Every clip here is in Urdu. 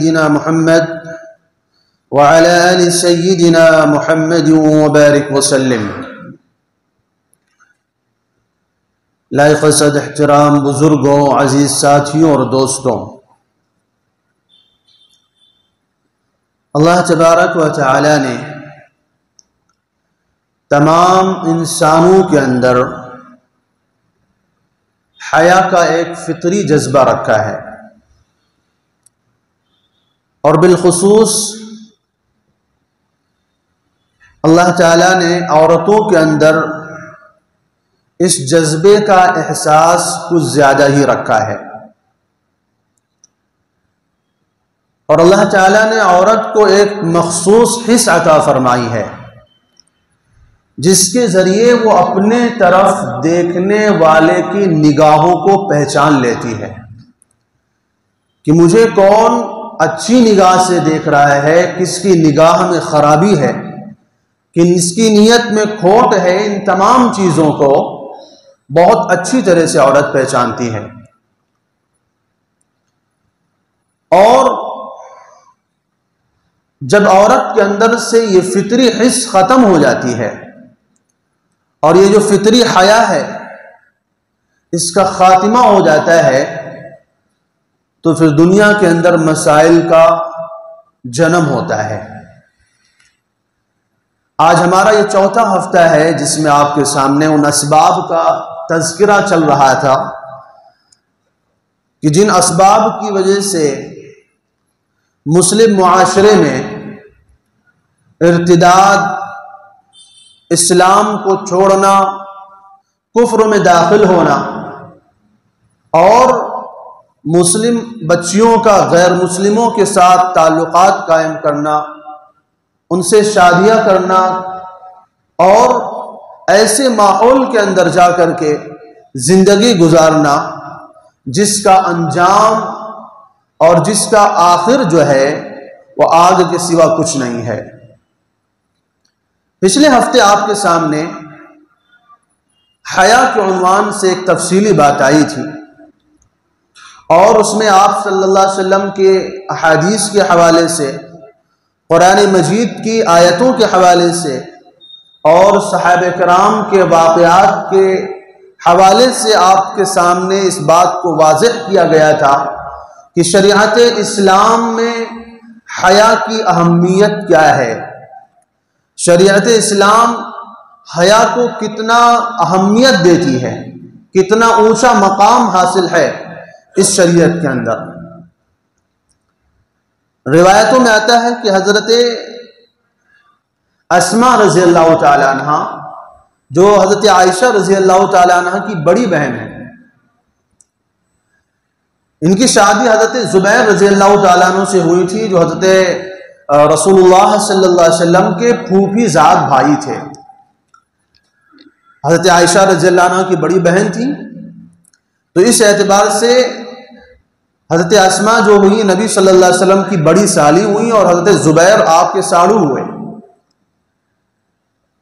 سيدنا محمد وعلى آل سيدنا محمد وبارك وسلم۔ لائق صد احترام بزرگوں، عزیز ساتھیوں اور دوستوں، اللہ تبارک و تعالی نے تمام انسانوں کے اندر حیا کا ایک فطری جذبہ رکھا ہے، اور بالخصوص اللہ تعالیٰ نے عورتوں کے اندر اس جذبے کا احساس کچھ زیادہ ہی رکھا ہے، اور اللہ تعالیٰ نے عورت کو ایک مخصوص حس عطا فرمائی ہے جس کے ذریعے وہ اپنے طرف دیکھنے والے کی نگاہوں کو پہچان لیتی ہے کہ مجھے کون اچھی نگاہ سے دیکھ رہا ہے، کس کی نگاہ میں خرابی ہے، کس کی نیت میں کھوٹ ہے۔ ان تمام چیزوں کو بہت اچھی طرح سے عورت پہچانتی ہے، اور جب عورت کے اندر سے یہ فطری حس ختم ہو جاتی ہے اور یہ جو فطری حیا ہے اس کا خاتمہ ہو جاتا ہے، تو پھر دنیا کے اندر مسائل کا جنم ہوتا ہے۔ آج ہمارا یہ چوتھا ہفتہ ہے جس میں آپ کے سامنے ان اسباب کا تذکرہ چل رہا تھا کہ جن اسباب کی وجہ سے مسلم معاشرے میں ارتداد، اسلام کو چھوڑنا، کفر میں داخل ہونا، اور مسلم بچیوں کا غیر مسلموں کے ساتھ تعلقات قائم کرنا، ان سے شادیاں کرنا، اور ایسے ماحول کے اندر جا کر کے زندگی گزارنا جس کا انجام اور جس کا آخر جو ہے وہ آگ کے سوا کچھ نہیں ہے۔ پچھلے ہفتے آپ کے سامنے حیا کے عنوان سے ایک تفصیلی بات آئی تھی، اور اس میں آپ صلی اللہ علیہ وسلم کے احادیث کے حوالے سے، قرآن مجید کی آیتوں کے حوالے سے، اور صحابہ کرام کے واقعات کے حوالے سے آپ کے سامنے اس بات کو واضح کیا گیا تھا کہ شریعت اسلام میں حیا کی اہمیت کیا ہے، شریعت اسلام حیا کو کتنا اہمیت دیتی ہے، کتنا اونچا مقام حاصل ہے اس شریعت کے اندر۔ روایتوں میں آتا ہے کہ حضرت اسماء رضی اللہ تعالی عنہ، جو حضرت عائشہ رضی اللہ تعالی عنہ کی بڑی بہن ہے، ان کی شادی حضرت زبیر رضی اللہ تعالیٰ عنہ سے ہوئی تھی، جو حضرت رسول اللہ صلی اللہ علیہ وسلم کے پھوپھی زاد بھائی تھے۔ حضرت عائشہ رضی اللہ عنہ کی بڑی بہن تھی، تو اس اعتبار سے حضرت اسماء جو ہوئی نبی صلی اللہ علیہ وسلم کی بڑی سالی ہوئی، اور حضرت زبیر آپ کے ساڑو ہوئے۔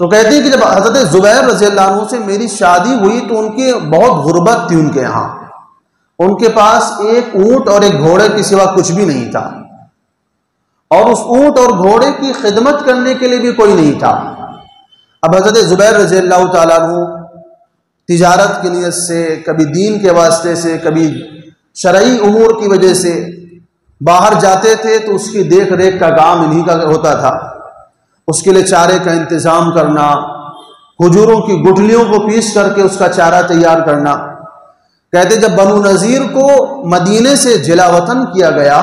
تو کہتے ہیں کہ جب حضرت زبیر رضی اللہ عنہ سے میری شادی ہوئی تو ان کی بہت غربت تھی، ان کے یہاں ان کے پاس ایک اونٹ اور ایک گھوڑے کے سوا کچھ بھی نہیں تھا، اور اس اونٹ اور گھوڑے کی خدمت کرنے کے لیے بھی کوئی نہیں تھا۔ اب حضرت زبیر رضی اللہ تعالیٰ عنہ تجارت کی نیت سے، کبھی دین کے واسطے سے، کبھی شرعی امور کی وجہ سے باہر جاتے تھے، تو اس کی دیکھ ریکھ کا کام انہی کا ہوتا تھا، اس کے لیے چارے کا انتظام کرنا، کھجوروں کی گٹھلیوں کو پیس کر کے اس کا چارہ تیار کرنا۔ کہتے جب بنو نذیر کو مدینے سے جلا وطن کیا گیا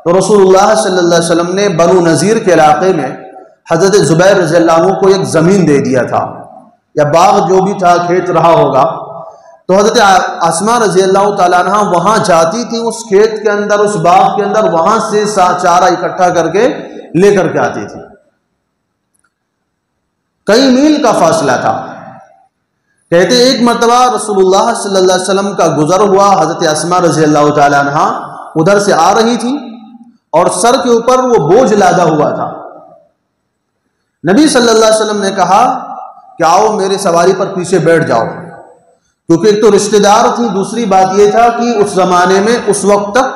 تو رسول اللہ صلی اللہ علیہ وسلم نے بنو نذیر کے علاقے میں حضرت زبیر رضی اللہ عنہ کو ایک زمین دے دیا تھا، یا باغ جو بھی تھا، کھیت رہا ہوگا۔ تو حضرت اسماء رضی اللہ تعالیٰ عنہ وہاں جاتی تھی، اس کھیت کے اندر، اس باغ کے اندر، وہاں سے چارہ اکٹھا کر کے لے کر کے آتی تھی۔ کئی میل کا فاصلہ تھا۔ کہتے ایک مرتبہ رسول اللہ صلی اللہ علیہ وسلم کا گزر ہوا، حضرت اسماء رضی اللہ تعالیٰ عنہ ادھر سے آ رہی تھی، اور سر کے اوپر وہ بوجھ لادا ہوا تھا۔ نبی صلی اللہ علیہ وسلم نے کہا کہ آؤ میرے سواری پر پیچھے بیٹھ جاؤ، کیونکہ ایک تو رشتہ دار تھی، دوسری بات یہ تھا کہ اس زمانے میں اس وقت تک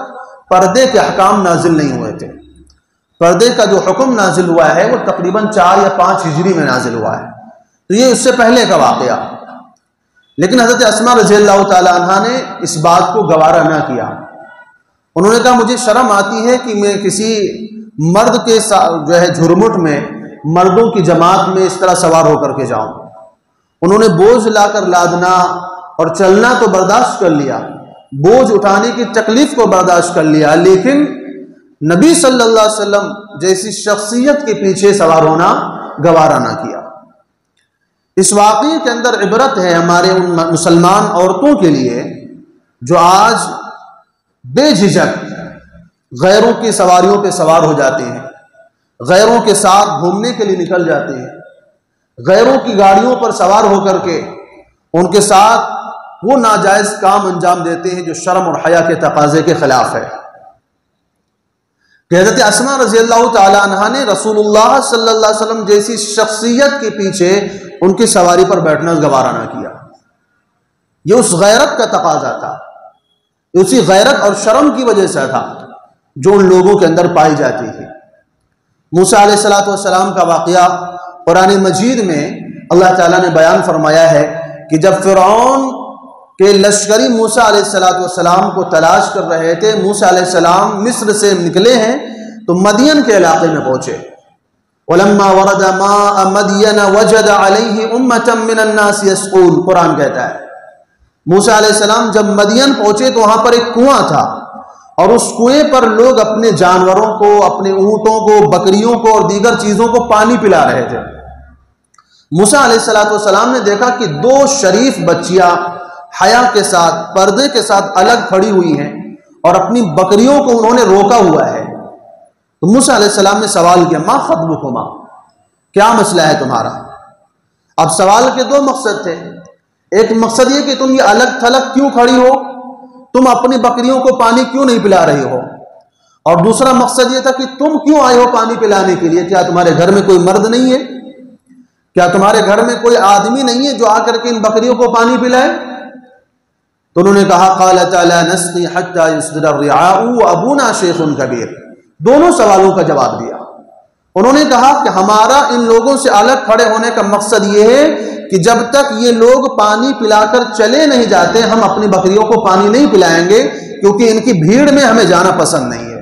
پردے کے احکام نازل نہیں ہوئے تھے. پردے کا جو حکم نازل ہوا ہے وہ تقریباً 4 یا 5 ہجری میں نازل ہوا ہے. تو یہ اس سے پہلے کا واقعہ. لیکن حضرت اسماء رضی اللہ تعالی عنہ نے اس بات کو گوارا نہ کیا. انہوں نے کہا مجھے شرم آتی ہے کہ میں کسی مرد کے جو ہے جھرمٹ میں مردوں کی جماعت میں اس طرح سوار ہو کر کے جاؤں. انہوں نے بوجھ لا کر لادنا اور چلنا تو برداشت کر لیا، بوجھ اٹھانے کی تکلیف کو برداشت کر لیا، لیکن نبی صلی اللہ علیہ وسلم جیسی شخصیت کے پیچھے سوار ہونا گوارا نہ کیا. اس واقعے کے اندر عبرت ہے ہمارے ان مسلمان عورتوں کے لیے جو آج بے جھجک غیروں کی سواریوں پہ سوار ہو جاتے ہیں، غیروں کے ساتھ گھومنے کے لیے نکل جاتے ہیں، غیروں کی گاڑیوں پر سوار ہو کر کے ان کے ساتھ وہ ناجائز کام انجام دیتے ہیں جو شرم اور حیا کے تقاضے کے خلاف ہے. کہ حضرت اسماء رضی اللہ تعالی عنہ نے رسول اللہ صلی اللہ علیہ وسلم جیسی شخصیت کے پیچھے ان کی سواری پر بیٹھنا گوارا نہ کیا. یہ اس غیرت کا تقاضا تھا، اسی غیرت اور شرم کی وجہ سے تھا جو ان لوگوں کے اندر پائی جاتی تھی. موسیٰ علیہ السلام کا واقعہ قرآن مجید میں اللہ تعالیٰ نے بیان فرمایا ہے کہ جب فرعون کہ لشکری موسیٰ علیہ السلام کو تلاش کر رہے تھے، موسیٰ علیہ السلام مصر سے نکلے ہیں تو مدین کے علاقے میں پہنچے. وَلَمَّا وَرَدَ مَاءَ مَدْيَنَ وَجَدَ عَلَيْهِ أُمَّةً مِّنَ النَّاسِ يَسْقُونَ. قرآن کہتا ہے موسیٰ علیہ السلام جب مدین پہنچے تو وہاں پر ایک کنواں تھا اور اس کنویں پر لوگ اپنے جانوروں کو، اپنے اونٹوں کو، بکریوں کو اور دیگر چیزوں کو پانی پلا رہے تھے. موسیٰ علیہ السلام نے دیکھا کہ 2 شریف بچیاں حیا کے ساتھ، پردے کے ساتھ الگ کھڑی ہوئی ہیں اور اپنی بکریوں کو انہوں نے روکا ہوا ہے. تو موسیٰ علیہ السلام نے سوال کیا ما خطبکما، کیا مسئلہ ہے تمہارا؟ اب سوال کے 2 مقصد تھے. ایک مقصد یہ کہ تم یہ الگ تھلگ کیوں کھڑی ہو، تم اپنی بکریوں کو پانی کیوں نہیں پلا رہی ہو، اور دوسرا مقصد یہ تھا کہ تم کیوں آئے ہو پانی پلانے کے لیے؟ کیا تمہارے گھر میں کوئی مرد نہیں ہے؟ کیا تمہارے گھر میں کوئی آدمی نہیں ہے جو آ کر کے ان بکریوں کو پانی پلائے؟ تو انہوں نے کہا قالتا لا نسقی حتی یصدر الرعاء وابونا شیخ کبیر. دونوں سوالوں کا جواب دیا. انہوں نے کہا کہ ہمارا ان لوگوں سے الگ کھڑے ہونے کا مقصد یہ ہے کہ جب تک یہ لوگ پانی پلا کر چلے نہیں جاتے ہم اپنی بکریوں کو پانی نہیں پلائیں گے، کیونکہ ان کی بھیڑ میں ہمیں جانا پسند نہیں ہے.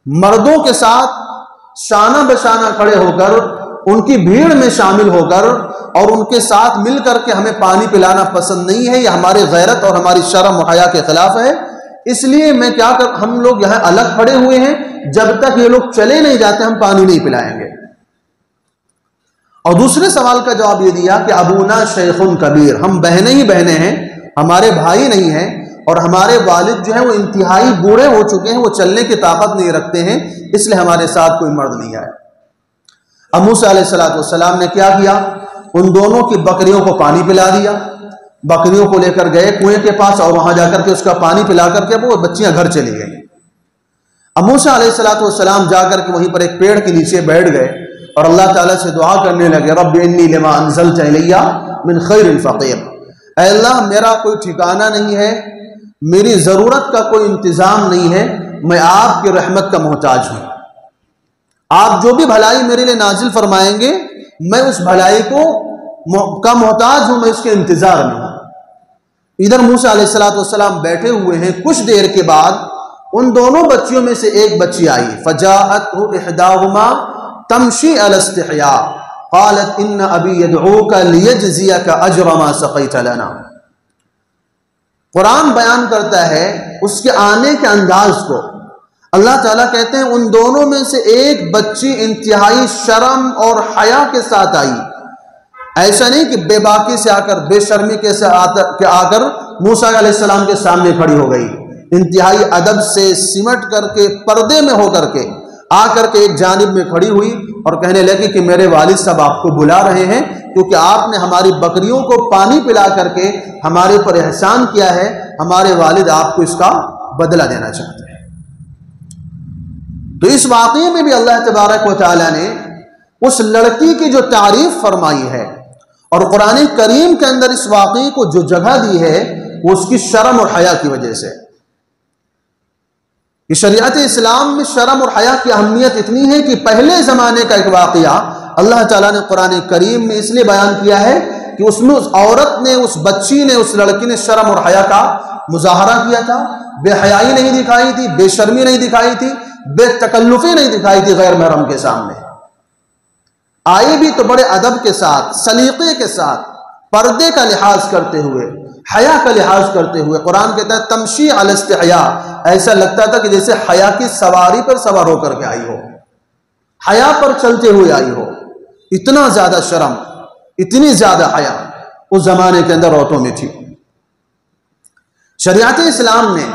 مردوں کے ساتھ شانہ بشانہ کھڑے ہو کر ان کی بھیڑ میں شامل ہو کر اور ان کے ساتھ مل کر کے ہمیں پانی پلانا پسند نہیں ہے. یہ ہماری غیرت اور ہماری شرم و حیا کے خلاف ہے. اس لیے میں کیا کر ہم لوگ یہاں الگ کھڑے ہوئے ہیں، جب تک یہ لوگ چلے نہیں جاتے ہم پانی نہیں پلائیں گے. اور دوسرے سوال کا جواب یہ دیا کہ ابونا شیخ کبیر، ہم بہنیں ہی بہنیں ہیں، ہمارے بھائی نہیں ہیں، اور ہمارے والد جو ہیں وہ انتہائی بوڑھے ہو چکے ہیں، وہ چلنے کی طاقت نہیں رکھتے ہیں، اس لیے ہمارے ساتھ کوئی مرد نہیں آئے. اب موسیٰ علیہ السلام نے کیا کیا؟ ان دونوں کی بکریوں کو پانی پلا دیا. بکریوں کو لے کر گئے کنویں کے پاس اور وہاں جا کر کے اس کا پانی پلا کر کے وہ بچیاں گھر چلی گئیں. اب موسیٰ علیہ السلام جا کر کے وہیں پر ایک پیڑ کے نیچے بیٹھ گئے اور اللہ تعالیٰ سے دعا کرنے لگے رب انی لما انزلت الی من خیر فقیر. اے اللہ میرا کوئی ٹھکانہ نہیں ہے، میری ضرورت کا کوئی انتظام نہیں ہے، میں آپ کی رحمت کا محتاج ہوں. آپ جو بھی بھلائی میرے لیے نازل فرمائیں گے میں اس بھلائی کا محتاج ہوں، میں اس کے انتظار میں ہوں. ادھر موسیٰ علیہ السلام بیٹھے ہوئے ہیں. کچھ دیر کے بعد ان دونوں بچیوں میں سے ایک بچی آئی. فجاءته احداهما تمشي على استحياء قالت ان ابي يدعوك ليجزيك اجر ما سقيت لنا. قرآن بیان کرتا ہے اس کے آنے کے انداز کو. اللہ تعالیٰ کہتے ہیں ان دونوں میں سے ایک بچی انتہائی شرم اور حیا کے ساتھ آئی. ایسا نہیں کہ بے باکی سے آ کر، بے شرمی کے سے آ کر موسیٰ علیہ السلام کے سامنے کھڑی ہو گئی. انتہائی ادب سے سمٹ کر کے پردے میں ہو کر کے آ کر کے ایک جانب میں کھڑی ہوئی اور کہنے لگی کہ میرے والد صاحب آپ کو بلا رہے ہیں کیونکہ آپ نے ہماری بکریوں کو پانی پلا کر کے ہمارے اوپر احسان کیا ہے، ہمارے والد آپ کو اس کا بدلہ دینا چاہتے ہیں. تو اس واقعے میں بھی اللہ تبارک و تعالیٰ نے اس لڑکی کی جو تعریف فرمائی ہے اور قرآن کریم کے اندر اس واقعے کو جو جگہ دی ہے وہ اس کی شرم اور حیا کی وجہ سے. کہ شریعت اسلام میں شرم اور حیا کی اہمیت اتنی ہے کہ پہلے زمانے کا ایک واقعہ اللہ تعالیٰ نے قرآن کریم میں اس لیے بیان کیا ہے کہ اس میں اس عورت نے، اس بچی نے، اس لڑکی نے شرم اور حیا کا مظاہرہ کیا تھا، بے حیائی نہیں دکھائی تھی، بے شرمی نہیں دکھائی تھی، بے تکلفی نہیں دکھائی تھی غیر محرم کے سامنے، آئی بھی تو بڑے ادب کے ساتھ، سلیقے کے ساتھ، پردے کا لحاظ کرتے ہوئے، حیا کا لحاظ کرتے ہوئے۔ قرآن کہتا ہے تمشی علی استحیاء، ایسا لگتا تھا کہ جیسے حیا کی سواری پر سوار ہو کر کے آئی ہو، حیا پر چلتے ہوئے آئی ہو۔ اتنا زیادہ شرم، اتنی زیادہ حیا اس زمانے کے اندر عورتوں میں تھی۔ شریعت اسلام نے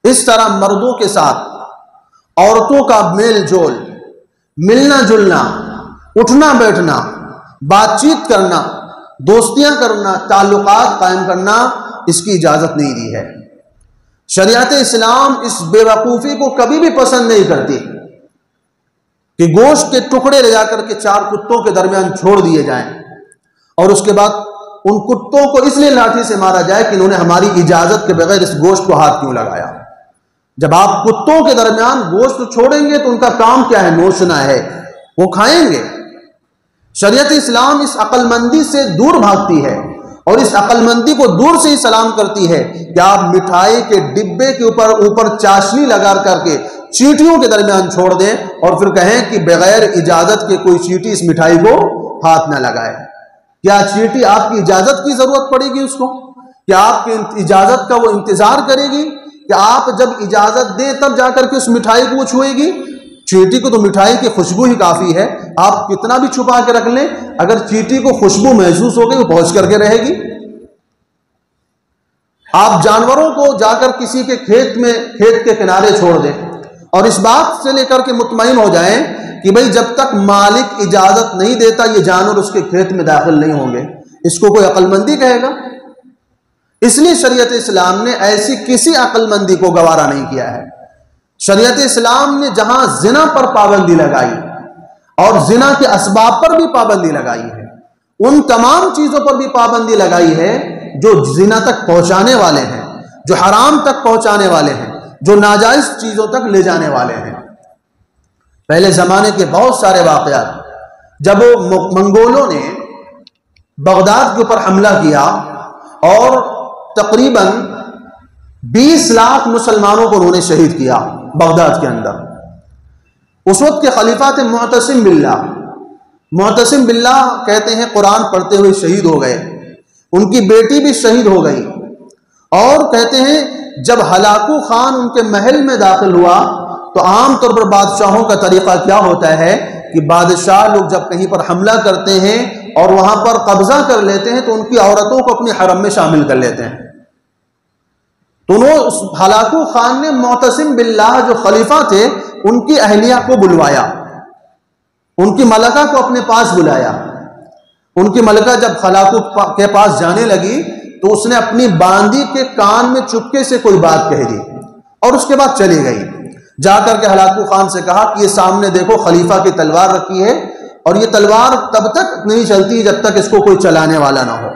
اس طرح مردوں کے ساتھ عورتوں کا میل جول، ملنا جلنا، اٹھنا بیٹھنا، بات چیت کرنا، دوستیاں کرنا، تعلقات قائم کرنا، اس کی اجازت نہیں دی ہے۔ شریعت اسلام اس بے وقوفی کو کبھی بھی پسند نہیں کرتی کہ گوشت کے ٹکڑے لے جا کر کے 4 کتوں کے درمیان چھوڑ دیے جائیں اور اس کے بعد ان کتوں کو اس لیے لاٹھی سے مارا جائے کہ انہوں نے ہماری اجازت کے بغیر اس گوشت کو ہاتھ کیوں لگایا۔ جب آپ کتوں کے درمیان گوشت چھوڑیں گے تو ان کا کام کیا ہے؟ نوچنا ہے، وہ کھائیں گے۔ شریعت اسلام اس عقل مندی سے دور بھاگتی ہے اور اس عقل مندی کو دور سے ہی سلام کرتی ہے کہ آپ مٹھائی کے ڈبے کے اوپر چاشنی لگا کر کے چیٹیوں کے درمیان چھوڑ دیں اور پھر کہیں کہ بغیر اجازت کے کوئی چیٹی اس مٹھائی کو ہاتھ نہ لگائے۔ کیا چیٹی آپ کی اجازت کی ضرورت پڑے گی اس کو؟ کیا آپ کی اجازت کا وہ انتظار کرے گی کہ آپ جب اجازت دیں تب جا کر کے اس مٹھائی کو وہ چھوئے گی؟ چیٹی کو تو مٹھائی کی خوشبو ہی کافی ہے، آپ کتنا بھی چھپا کے رکھ لیں، اگر چیٹی کو خوشبو محسوس ہو گئی وہ پہنچ کر کے رہے گی۔ آپ جانوروں کو جا کر کسی کے کھیت کے کنارے چھوڑ دیں اور اس بات سے لے کر کے مطمئن ہو جائیں کہ بھئی جب تک مالک اجازت نہیں دیتا یہ جانور اس کے کھیت میں داخل نہیں ہوں گے، اس کو کوئی عقل مندی کہے گا؟ اس لیے شریعت اسلام نے ایسی کسی عقل مندی کو گوارا نہیں کیا ہے۔ شریعت اسلام نے جہاں زنا پر پابندی لگائی اور زنا کے اسباب پر بھی پابندی لگائی ہے، ان تمام چیزوں پر بھی پابندی لگائی ہے جو زنا تک پہنچانے والے ہیں، جو حرام تک پہنچانے والے ہیں، جو ناجائز چیزوں تک لے جانے والے ہیں۔ پہلے زمانے کے بہت سارے واقعات، جب منگولوں نے بغداد کے اوپر حملہ کیا اور تقریباً 20 لاکھ مسلمانوں کو انہوں نے شہید کیا بغداد کے اندر، اس وقت کے خلیفہ تھے معتصم باللہ۔ معتصم باللہ کہتے ہیں قرآن پڑھتے ہوئے شہید ہو گئے، ان کی بیٹی بھی شہید ہو گئی، اور کہتے ہیں جب ہلاکو خان ان کے محل میں داخل ہوا تو عام طور پر بادشاہوں کا طریقہ کیا ہوتا ہے کہ بادشاہ لوگ جب کہیں پر حملہ کرتے ہیں اور وہاں پر قبضہ کر لیتے ہیں تو ان کی عورتوں کو اپنے حرم میں شامل کر لیتے ہیں۔ تو ہلاکو خان نے معتصم باللہ جو خلیفہ تھے ان کی اہلیہ کو بلوایا، ان کی ملکہ کو اپنے پاس بلایا۔ ان کی ملکہ جب ہلاکو کے پاس جانے لگی تو اس نے اپنی باندی کے کان میں چپکے سے کوئی بات کہہ دی اور اس کے بعد چلی گئی۔ جا کر کے ہلاکو خان سے کہا کہ یہ سامنے دیکھو خلیفہ کی تلوار رکھی ہے اور یہ تلوار تب تک نہیں چلتی جب تک اس کو کوئی چلانے والا نہ ہو،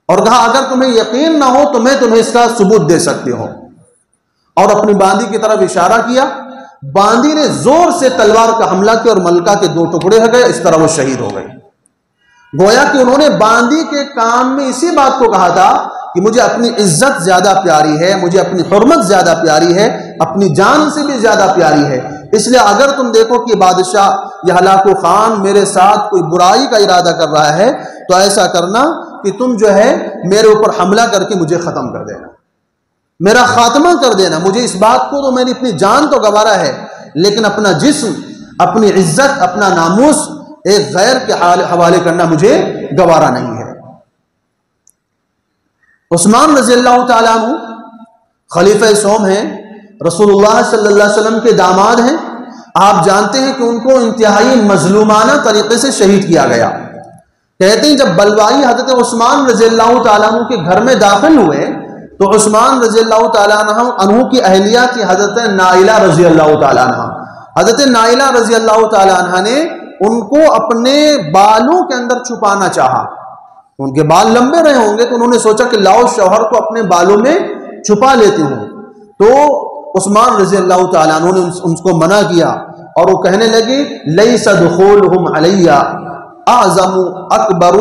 اور کہا اگر تمہیں یقین نہ ہو تو میں تمہیں اس کا ثبوت دے سکتی ہوں، اور اپنی باندی کی طرف اشارہ کیا۔ باندی نے زور سے تلوار کا حملہ کیا اور ملکہ کے 2 ٹکڑے ہو گئے، اس طرح وہ شہید ہو گئی۔ گویا کہ انہوں نے باندی کے کان میں اسی بات کو کہا تھا کہ مجھے اپنی عزت زیادہ پیاری ہے، مجھے اپنی حرمت زیادہ پیاری ہے، اپنی جان سے بھی زیادہ پیاری ہے، اس لیے اگر تم دیکھو کہ بادشاہ یا ہلاکو خان میرے ساتھ کوئی برائی کا ارادہ کر رہا ہے تو ایسا کرنا کہ تم جو ہے میرے اوپر حملہ کر کے مجھے ختم کر دینا، میرا خاتمہ کر دینا۔ مجھے اس بات کو تو میری اپنی جان تو گوارا ہے، لیکن اپنا جسم، اپنی عزت، اپنا ناموس ایک غیر کے حوالے کرنا مجھے گوارا نہیں ہے۔ عثمان رضی اللہ تعالیٰ عنہ خلیفہ سوم ہیں، رسول اللہ صلی اللہ علیہ وسلم کے داماد ہیں۔ آپ جانتے ہیں کہ ان کو انتہائی مظلومانہ طریقے سے شہید کیا گیا۔ کہتے ہیں جب بلوائی حضرت عثمان رضی اللہ تعالیٰ عنہ کے گھر میں داخل ہوئے تو عثمان رضی اللہ تعالیٰ عنہ کی اہلیہ کی حضرت نائلہ رضی اللہ تعالیٰ عنہ، حضرت نائلہ رضی اللہ تعالیٰ عنہ نے ان کو اپنے بالوں کے اندر چھپانا چاہا۔ ان کے بال لمبے رہے ہوں گے تو انہوں نے سوچا کہ لاؤ شوہر کو اپنے بالوں میں چھپا لیتے ہوں، تو عثمان رضی اللہ تعالیٰ عنہ نے ان کو منع کیا، اور وہ کہنے لگے لیس دخولہم علی اعظم اکبر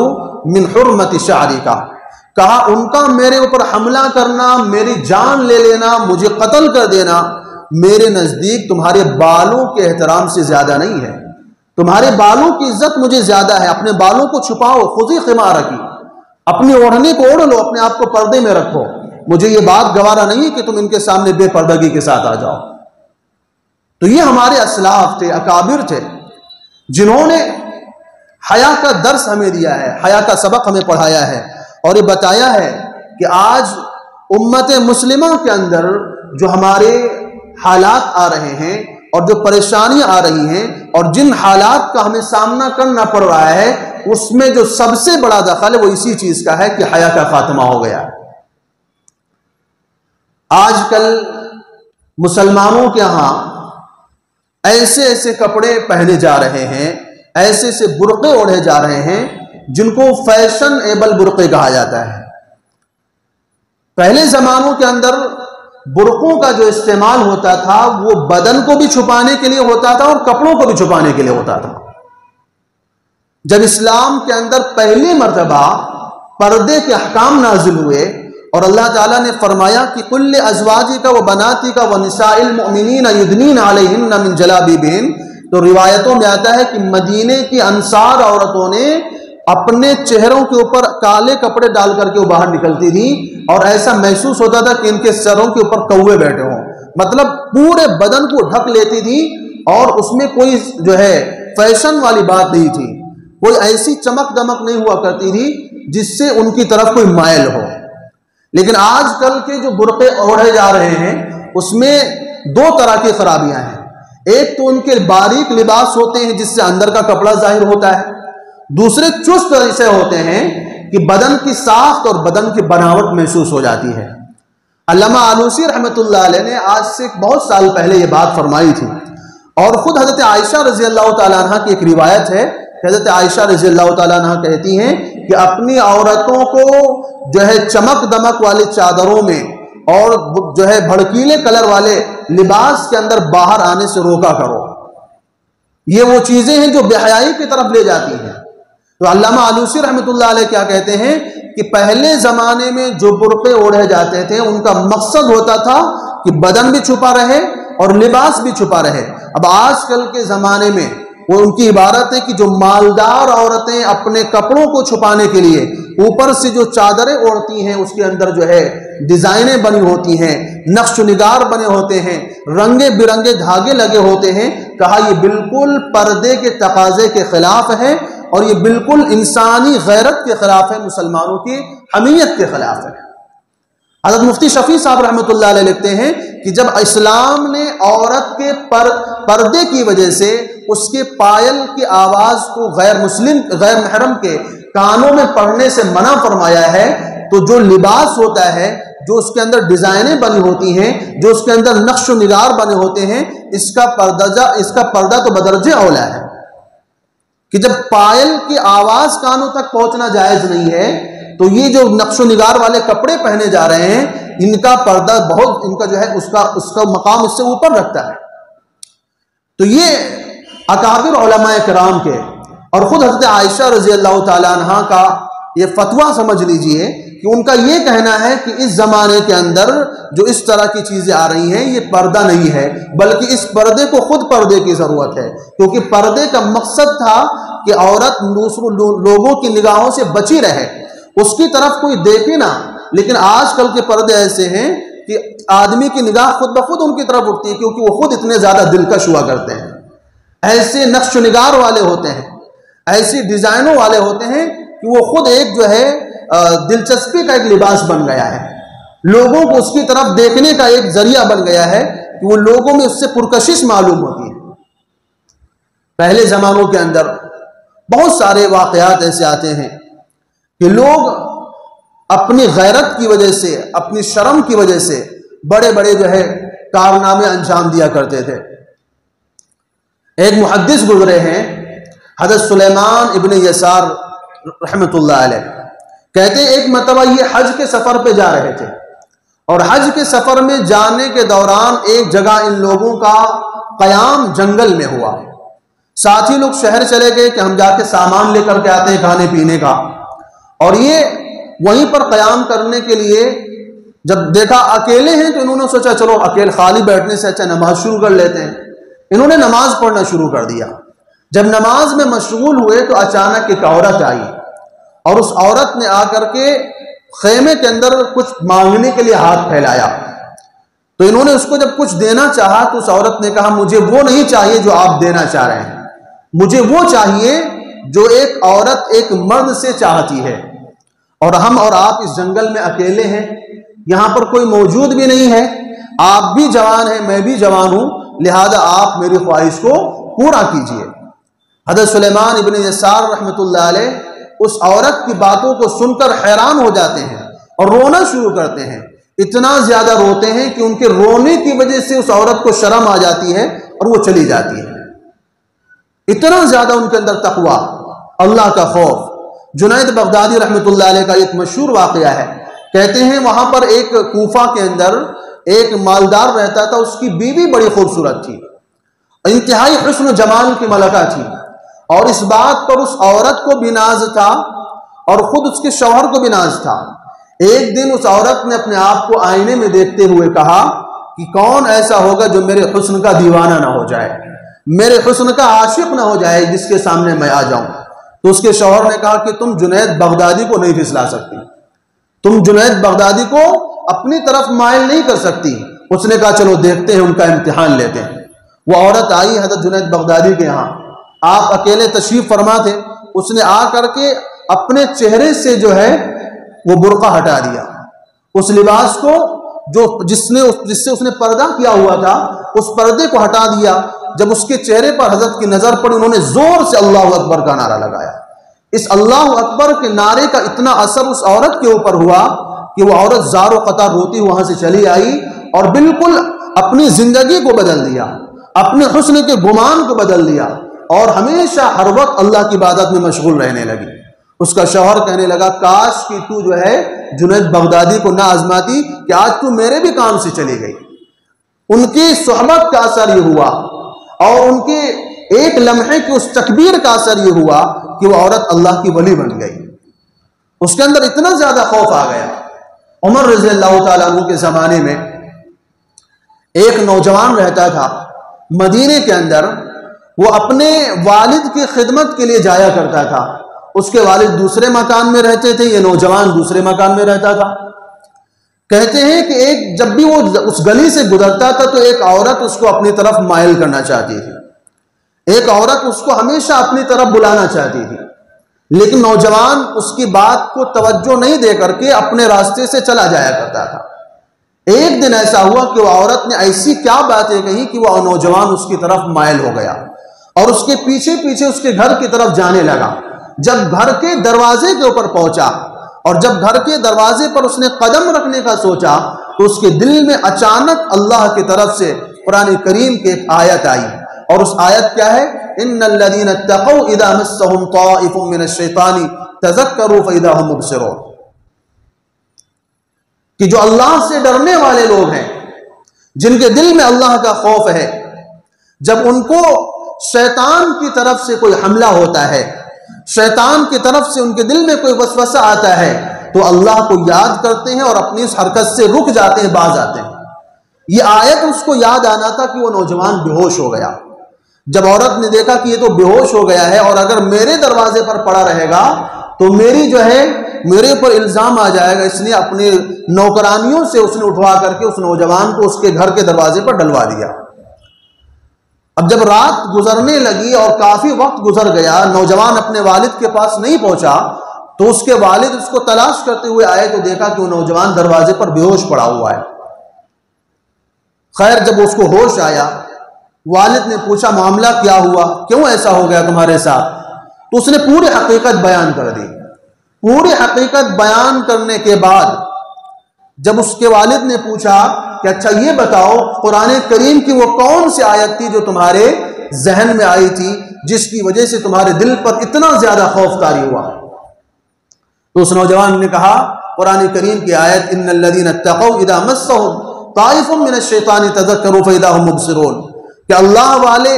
من حرمت شعری کا، کہا ان کا میرے اوپر حملہ کرنا، میری جان لے لینا، مجھے قتل کر دینا، میرے نزدیک تمہارے بالوں کے احترام سے زیادہ نہیں ہے، تمہارے بالوں کی عزت مجھے زیادہ ہے، اپنے بالوں کو چھپاؤ، خذی خمارکی، اپنی اوڑھنے کو اوڑھ لو، اپنے آپ کو پردے میں رکھو، مجھے یہ بات گوارا نہیں کہ تم ان کے سامنے بے پردگی کے ساتھ آ جاؤ۔ تو یہ ہمارے اسلاف تھے، اکابر تھے، جنہوں نے حیا کا درس ہمیں دیا ہے، حیا کا سبق ہمیں پڑھایا ہے، اور یہ بتایا ہے کہ آج امت مسلمہ کے اندر جو ہمارے حالات آ رہے ہیں اور جو پریشانیاں آ رہی ہیں اور جن حالات کا ہمیں سامنا کرنا پڑ رہا ہے، اس میں جو سب سے بڑا دخل ہے وہ اسی چیز کا ہے کہ حیا کا خاتمہ ہو گیا ہے۔ آج کل مسلمانوں کے ہاں ایسے ایسے کپڑے پہنے جا رہے ہیں، ایسے ایسے برقعے اوڑھے جا رہے ہیں جن کو فیشن ایبل برقعے کہا جاتا ہے۔ پہلے زمانوں کے اندر برقعوں کا جو استعمال ہوتا تھا وہ بدن کو بھی چھپانے کے لیے ہوتا تھا اور کپڑوں کو بھی چھپانے کے لیے ہوتا تھا۔ جب اسلام کے اندر پہلی مرتبہ پردے کے احکام نازل ہوئے اور اللہ تعالیٰ نے فرمایا کہ کل ازواجی کا و بناتی کا و نساء المؤمنین یدنین علیہن من جلابیبہن، تو روایتوں میں آتا ہے کہ مدینے کی انصار عورتوں نے اپنے چہروں کے اوپر کالے کپڑے ڈال کر کے وہ باہر نکلتی تھی، اور ایسا محسوس ہوتا تھا کہ ان کے سروں کے اوپر کوے بیٹھے ہوں، مطلب پورے بدن کو ڈھک لیتی تھی، اور اس میں کوئی جو ہے فیشن والی بات نہیں تھی، کوئی ایسی چمک دمک نہیں ہوا کرتی تھی جس سے ان کی طرف کوئی مائل ہو۔ لیکن آج کل کے جو برقعے اوڑھے جا رہے ہیں اس میں دو طرح کی خرابیاں ہیں، ایک تو ان کے باریک لباس ہوتے ہیں جس سے اندر کا کپڑا ظاہر ہوتا ہے، دوسرے چست ایسے ہوتے ہیں کہ بدن کی ساخت اور بدن کی بناوٹ محسوس ہو جاتی ہے۔ علامہ آلوسی رحمۃ اللہ علیہ نے آج سے بہت سال پہلے یہ بات فرمائی تھی، اور خود حضرت عائشہ رضی اللہ تعالیٰ عنہ کی ایک روایت ہے کہ حضرت عائشہ رضی اللہ تعالیٰ عنہ کہتی ہیں کہ اپنی عورتوں کو جو ہے چمک دمک والی چادروں میں اور جو ہے بھڑکیلے کلر والے لباس کے اندر باہر آنے سے روکا کرو، یہ وہ چیزیں ہیں جو بے حیائی کی طرف لے جاتی ہیں۔ تو علامہ آلوسی رحمۃ اللہ علیہ کیا کہتے ہیں کہ پہلے زمانے میں جو برقعے اوڑھے جاتے تھے ان کا مقصد ہوتا تھا کہ بدن بھی چھپا رہے اور لباس بھی چھپا رہے۔ اب آج کل کے زمانے میں وہ ان کی عبارت ہے کہ جو مالدار عورتیں اپنے کپڑوں کو چھپانے کے لیے اوپر سے جو چادریں اوڑھتی ہیں اس کے اندر جو ہے ڈیزائنیں بنی ہوتی ہیں، نقش و نگار بنے ہوتے ہیں، رنگے برنگے دھاگے لگے ہوتے ہیں، کہا یہ بالکل پردے کے تقاضے کے خلاف ہے، اور یہ بالکل انسانی غیرت کے خلاف ہے، مسلمانوں کی حمیت کے خلاف ہے۔ حضرت مفتی شفیع صاحب رحمۃ اللہ علیہ لکھتے ہیں کہ جب اسلام نے عورت کے پردے کی وجہ سے اس کے پائل کی آواز کو غیر محرم کے کانوں میں پڑھنے سے منع فرمایا ہے، تو جو لباس ہوتا ہے، جو اس کے اندر ڈیزائنیں بنی ہوتی ہیں، جو اس کے اندر نقش و نگار بنے ہوتے ہیں، اس کا پردہ تو بدرجہ اولا ہے کہ جب پائل کی آواز کانوں تک پہنچنا جائز نہیں ہے، تو یہ جو نقش و نگار والے کپڑے پہنے جا رہے ہیں ان کا پردہ بہت، ان کا جو ہے اس کا مقام اس سے اوپر رکھتا ہے۔ تو یہ اکابر علماء کرام کے اور خود حضرت عائشہ رضی اللہ تعالی عنہ کا یہ فتویٰ سمجھ لیجئے کہ ان کا یہ کہنا ہے کہ اس زمانے کے اندر جو اس طرح کی چیزیں آ رہی ہیں یہ پردہ نہیں ہے، بلکہ اس پردے کو خود پردے کی ضرورت ہے، کیونکہ پردے کا مقصد تھا کہ عورت دوسروں لوگوں کی نگاہوں سے بچی رہے، اس کی طرف کوئی دیکھے نہ۔ لیکن آج کل کے پردے ایسے ہیں کہ آدمی کی نگاہ خود بخود ان کی طرف اٹھتی ہے، کیونکہ وہ خود اتنے زیادہ دلکش ہوا کرتے ہیں، ایسے نقش و نگار والے ہوتے ہیں، ایسی ڈیزائنوں والے ہوتے ہیں کہ وہ خود ایک جو ہے دلچسپی کا ایک لباس بن گیا ہے، لوگوں کو اس کی طرف دیکھنے کا ایک ذریعہ بن گیا ہے کہ وہ لوگوں میں اس سے پرکشش معلوم ہوتی ہے۔ پہلے زمانوں کے اندر بہت سارے واقعات ایسے آتے ہیں کہ لوگ اپنی غیرت کی وجہ سے، اپنی شرم کی وجہ سے بڑے بڑے جو ہے کارنامے انجام دیا کرتے تھے۔ ایک محدث گزرے ہیں حضرت سلیمان ابن یسار رحمۃ اللہ علیہ، کہتے ہیں ایک مرتبہ یہ حج کے سفر پہ جا رہے تھے اور حج کے سفر میں جانے کے دوران ایک جگہ ان لوگوں کا قیام جنگل میں ہوا. ساتھی لوگ شہر چلے گئے کہ ہم جا کے سامان لے کر کے آتے ہیں کھانے پینے کا، اور یہ وہیں پر قیام کرنے کے لیے جب دیکھا اکیلے ہیں تو انہوں نے سوچا چلو اکیلے خالی بیٹھنے سے اچھا نماز شروع کر لیتے ہیں. انہوں نے نماز پڑھنا شروع کر دیا. جب نماز میں مشغول ہوئے تو اچانک ایک عورت آئی، اور اس عورت نے آ کر کے خیمے کے اندر کچھ مانگنے کے لیے ہاتھ پھیلایا. تو انہوں نے اس کو جب کچھ دینا چاہا تو اس عورت نے کہا مجھے وہ نہیں چاہیے جو آپ دینا چاہ رہے ہیں، مجھے وہ چاہیے جو ایک عورت ایک مرد سے چاہتی ہے، اور ہم اور آپ اس جنگل میں اکیلے ہیں، یہاں پر کوئی موجود بھی نہیں ہے، آپ بھی جوان ہیں میں بھی جوان ہوں، لہذا آپ میری خواہش کو پورا کیجئے. حضرت سلیمان ابن یسار رحمۃ اللہ علیہ اس عورت کی باتوں کو سن کر حیران ہو جاتے ہیں اور رونا شروع کرتے ہیں. اتنا زیادہ روتے ہیں کہ ان کے رونے کی وجہ سے اس عورت کو شرم آ جاتی ہے اور وہ چلی جاتی ہے. اتنا زیادہ ان کے اندر تقویٰ، اللہ کا خوف. جنید بغدادی رحمۃ اللہ علیہ کا ایک مشہور واقعہ ہے. کہتے ہیں وہاں پر ایک کوفہ کے اندر ایک مالدار رہتا تھا، اس کی بیوی بڑی خوبصورت تھی، انتہائی حسن و جمال کی ملکہ تھی، اور اس بات پر اس عورت کو بھی ناز تھا اور خود اس کے شوہر کو بھی ناز تھا. ایک دن اس عورت نے اپنے آپ کو آئینے میں دیکھتے ہوئے کہا کہ کون ایسا ہوگا جو میرے حسن کا دیوانہ نہ ہو جائے، میرے حسن کا عاشق نہ ہو جائے جس کے سامنے میں آ جاؤں. تو اس کے شوہر نے کہا کہ تم جنید بغدادی کو نہیں پھسلا سکتی، تم جنید بغدادی کو اپنی طرف مائل نہیں کر سکتی. اس نے کہا چلو دیکھتے ہیں، ان کا امتحان لیتے ہیں. وہ عورت آئی حضرت جنید بغدادی کے یہاں، آپ اکیلے تشریف فرما تھے. اس نے آ کر کے اپنے چہرے سے جو ہے وہ برقع ہٹا دیا، اس لباس کو جس سے اس نے پردہ کیا ہوا تھا اس پردے کو ہٹا دیا. جب اس کے چہرے پر حضرت کی نظر پڑی انہوں نے زور سے اللہ اکبر کا نعرہ لگایا. اس اللہ اکبر کے نعرے کا اتنا اثر اس عورت کے اوپر ہوا کہ وہ عورت زار و قطار روتی وہاں سے چلی آئی اور بالکل اپنی زندگی کو بدل دیا، اپنے حسن کے گمان کو بدل دیا، اور ہمیشہ ہر وقت اللہ کی عبادت میں مشغول رہنے لگی. اس کا شوہر کہنے لگا کاش کہ تو جو ہے جنید بغدادی کو نہ آزماتی کہ آج تو میرے بھی کام سے چلی گئی. ان کی صحبت کا اثر یہ ہوا اور ان کے ایک لمحے کی اس تکبیر کا اثر یہ ہوا کہ وہ عورت اللہ کی ولی بن گئی. اس کے اندر اتنا زیادہ خوف آ گیا. عمر رضی اللہ تعالیٰ عنہ کے زمانے میں ایک نوجوان رہتا تھا مدینے کے اندر. وہ اپنے والد کی خدمت کے لیے جایا کرتا تھا. اس کے والد دوسرے مکان میں رہتے تھے، یہ نوجوان دوسرے مکان میں رہتا تھا. کہتے ہیں کہ جب بھی وہ اس گلی سے گزرتا تھا تو ایک عورت اس کو اپنی طرف مائل کرنا چاہتی تھی، ایک عورت اس کو ہمیشہ اپنی طرف بلانا چاہتی تھی، لیکن نوجوان اس کی بات کو توجہ نہیں دے کر کے اپنے راستے سے چلا جایا کرتا تھا. ایک دن ایسا ہوا کہ وہ عورت نے ایسی کیا باتیں کہی کہ وہ نوجوان اس کی طرف مائل ہو گیا اور اس کے پیچھے پیچھے اس کے گھر کی طرف جانے لگا. جب گھر کے دروازے کے اوپر پہنچا اور جب گھر کے دروازے پر اس نے قدم رکھنے کا سوچا تو اس کے دل میں اچانک اللہ کی طرف سے قرآن کریم کی ایک آیت آئی. اور اس آیت کیا ہے؟ ان الذین اتقوا اذا مسهم طائف من الشیطان تذکروا فاذا هم مبصرون. کہ جو اللہ سے ڈرنے والے لوگ ہیں، جن کے دل میں اللہ کا خوف ہے، جب ان کو شیطان کی طرف سے کوئی حملہ ہوتا ہے، شیطان کی طرف سے ان کے دل میں کوئی وسوسہ آتا ہے تو اللہ کو یاد کرتے ہیں اور اپنی اس حرکت سے رک جاتے ہیں، باز آتے ہیں. یہ آیت اس کو یاد آنا تھا کہ وہ نوجوان بے ہوش ہو گیا. جب عورت نے دیکھا کہ یہ تو بے ہوش ہو گیا ہے اور اگر میرے دروازے پر پڑا رہے گا تو میرے اوپر الزام آ جائے گا، اس لیے اپنی نوکرانیوں سے اس نے اٹھوا کر کے اس نوجوان کو اس کے گھر کے دروازے پر ڈلوا دیا. اب جب رات گزرنے لگی اور کافی وقت گزر گیا، نوجوان اپنے والد کے پاس نہیں پہنچا تو اس کے والد اس کو تلاش کرتے ہوئے آئے تو دیکھا کہ وہ نوجوان دروازے پر بے ہوش پڑا ہوا ہے. خیر جب اس کو ہوش آیا، والد نے پوچھا معاملہ کیا ہوا، کیوں ایسا ہو گیا تمہارے ساتھ؟ تو اس نے پوری حقیقت بیان کر دی. پوری حقیقت بیان کرنے کے بعد جب اس کے والد نے پوچھا کہ اچھا یہ بتاؤ قرآن کریم کی وہ کون سی آیت تھی جو تمہارے ذہن میں آئی تھی جس کی وجہ سے تمہارے دل پر اتنا زیادہ خوف طاری ہوا؟ تو اس نوجوان نے کہا قرآن کریم کی آیت ان الذین اتقوا اذا مسهم طائف من الشیطان تذکروا فاذا هم مبصرون، کہ اللہ والے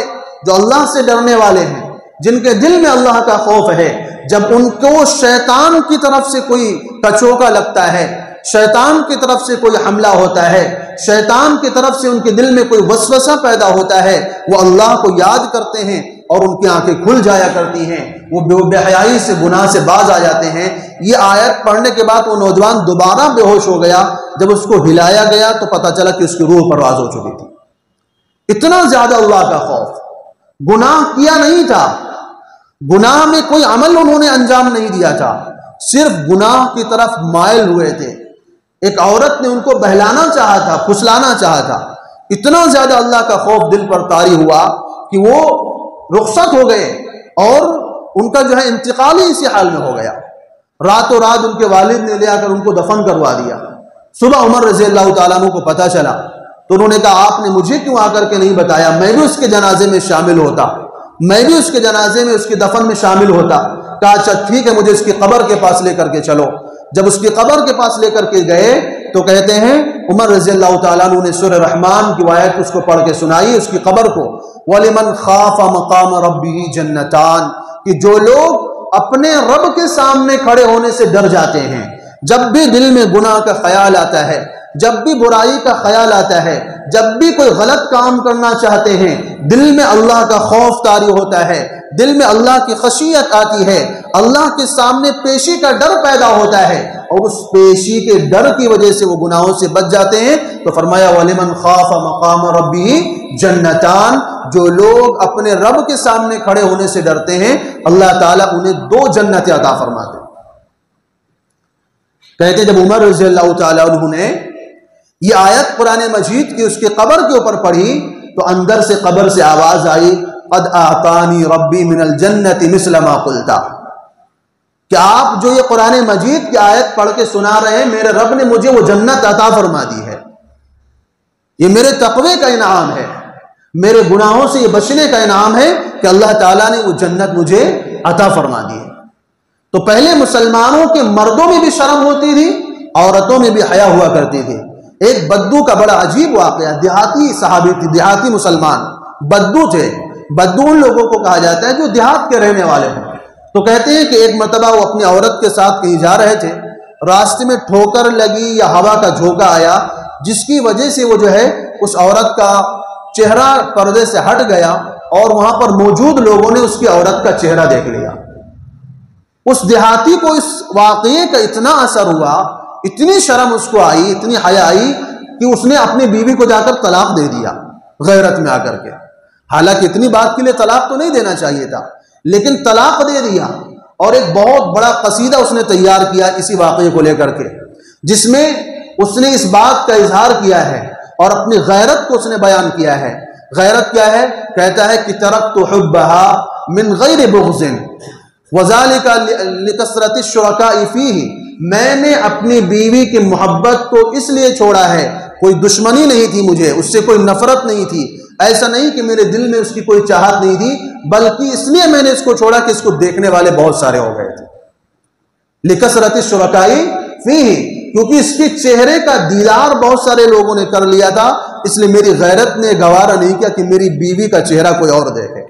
جو اللہ سے ڈرنے والے ہیں، جن کے دل میں اللہ کا خوف ہے، جب ان کو شیطان کی طرف سے کوئی کچوکا لگتا ہے، شیطان کی طرف سے کوئی حملہ ہوتا ہے، شیطان کی طرف سے ان کے دل میں کوئی وسوسہ پیدا ہوتا ہے، وہ اللہ کو یاد کرتے ہیں اور ان کی آنکھیں کھل جایا کرتی ہیں، وہ بے حیائی سے گناہ سے باز آ جاتے ہیں۔ یہ آیت پڑھنے کے بعد وہ نوجوان دوبارہ بے ہوش ہو گیا۔ جب اس کو ہلایا گیا تو پتہ چلا کہ اس کی روح پرواز ہو چکی تھی۔ اتنا زیادہ اللہ کا خوف، گناہ کیا نہیں تھا، گناہ میں کوئی عمل انہوں نے انجام نہیں دیا تھا، صرف گناہ کی طرف مائل ہوئے تھے۔ ایک عورت نے ان کو بہلانا چاہا تھا، پھسلانا چاہا تھا۔ اتنا زیادہ اللہ کا خوف دل پر طاری ہوا کہ وہ رخصت ہو گئے اور ان کا جو ہے انتقال ہی اسی حال میں ہو گیا۔ راتوں رات ان کے والد نے لے آ کر ان کو دفن کروا دیا۔ صبح عمر رضی اللہ تعالیٰ عنہ کو پتہ چلا تو انہوں نے کہا آپ نے مجھے کیوں آ کر کے نہیں بتایا، میں بھی اس کے جنازے میں شامل ہوتا، میں بھی اس کے جنازے میں اس کے دفن میں شامل ہوتا۔ کہا اچھا ٹھیک ہے، مجھے اس کی قبر کے پاس لے کر کے چلو۔ جب اس کی قبر کے پاس لے کر کے گئے تو کہتے ہیں عمر رضی اللہ تعالیٰ عنہ نے سورہ رحمان کی آیت اس کو پڑھ کے سنائی، اس کی قبر کو، وَلِمَنْ خَافَ مَقَامَ رَبِّهِ جَنَّتَانِ، کہ جو لوگ اپنے رب کے سامنے کھڑے ہونے سے ڈر جاتے ہیں، جب بھی دل میں گناہ کا خیال آتا ہے، جب بھی برائی کا خیال آتا ہے، جب بھی کوئی غلط کام کرنا چاہتے ہیں، دل میں اللہ کا خوف طاری ہوتا ہے، دل میں اللہ کی خشیت آتی ہے، اللہ کے سامنے پیشی کا ڈر پیدا ہوتا ہے، اور اس پیشی کے ڈر کی وجہ سے وہ گناہوں سے بچ جاتے ہیں۔ تو فرمایا وَلِمَنْ خَافَ مَقَامَ رَبِّهِ جَنَّتَانِ، جو لوگ اپنے رب کے سامنے کھڑے ہونے سے ڈرتے ہیں اللہ تعالیٰ انہیں 2 جنتیں عطا فرماتے ہیں۔ کہتے جب عمر رضی اللہ تعالیٰ عنہ نے یہ آیت قرآن مجید کی اس کی قبر کے اوپر پڑھی تو اندر سے قبر سے آواز آئی قد اعطانی ربی من الجنت مثل ما قلت، کہ آپ جو یہ قرآن مجید کی آیت پڑھ کے سنا رہے ہیں، میرے رب نے مجھے وہ جنت عطا فرما دی ہے، یہ میرے تقوی کا انعام ہے، میرے گناہوں سے یہ بچنے کا انعام ہے کہ اللہ تعالیٰ نے وہ جنت مجھے عطا فرما دی ہے۔ تو پہلے مسلمانوں کے مردوں میں بھی شرم ہوتی تھی، عورتوں میں بھی حیا ہوا کرتی تھی۔ ایک بدو کا بڑا عجیب واقعہ، دیہاتی صحابی تھی، دیہاتی مسلمان بدو تھے۔ بدو ان لوگوں کو کہا جاتا ہے جو دیہات کے رہنے والے ہوں۔ تو کہتے ہیں کہ ایک مرتبہ وہ اپنی عورت کے ساتھ کہیں جا رہے تھے، راستے میں ٹھوکر لگی یا ہوا کا جھونکا آیا جس کی وجہ سے وہ جو ہے اس عورت کا چہرہ پردے سے ہٹ گیا اور وہاں پر موجود لوگوں نے اس کی عورت کا چہرہ دیکھ لیا۔ اس دیہاتی کو اس واقعے کا اتنا اثر ہوا، اتنی شرم اس کو آئی، اتنی حیا آئی کہ اس نے اپنی بیوی کو جا کر طلاق دے دیا غیرت میں آ کر کے۔ حالانکہ اتنی بات کے لیے طلاق تو نہیں دینا چاہیے تھا، لیکن طلاق دے دیا، اور ایک بہت بڑا قصیدہ اس نے تیار کیا اسی واقعے کو لے کر کے، جس میں اس نے اس بات کا اظہار کیا ہے اور اپنی غیرت کو اس نے بیان کیا ہے۔ غیرت کیا ہے؟ کہتا ہے کہ ترکت حبها من غیر بغض وذالک لکثرت الشرکاء فیہ، میں نے اپنی بیوی کی محبت کو اس لیے چھوڑا ہے، کوئی دشمنی نہیں تھی مجھے، اس سے کوئی نفرت نہیں تھی، ایسا نہیں کہ میرے دل میں اس کی کوئی چاہت نہیں تھی، بلکہ اس لیے میں نے اس کو چھوڑا کہ اس کو دیکھنے والے بہت سارے ہو گئے تھے۔ لکثرت الشرکاء فیہ، کیونکہ اس کے چہرے کا دیدار بہت سارے لوگوں نے کر لیا تھا، اس لیے میری غیرت نے گوارا نہیں کیا کہ میری بیوی کا چہرہ کوئی اور دیکھے۔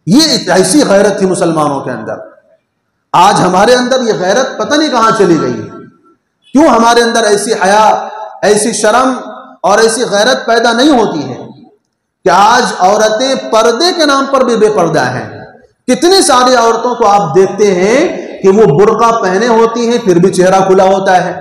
یہ ایسی غیرت تھی مسلمانوں کے اندر۔ آج ہمارے اندر یہ غیرت پتہ نہیں کہاں چلی گئی ہے، کیوں ہمارے اندر ایسی حیا، ایسی شرم اور ایسی غیرت پیدا نہیں ہوتی ہے کہ آج عورتیں پردے کے نام پر بھی بے پردہ ہیں۔ کتنی ساری عورتوں کو آپ دیکھتے ہیں کہ وہ برقع پہنے ہوتی ہیں پھر بھی چہرہ کھلا ہوتا ہے،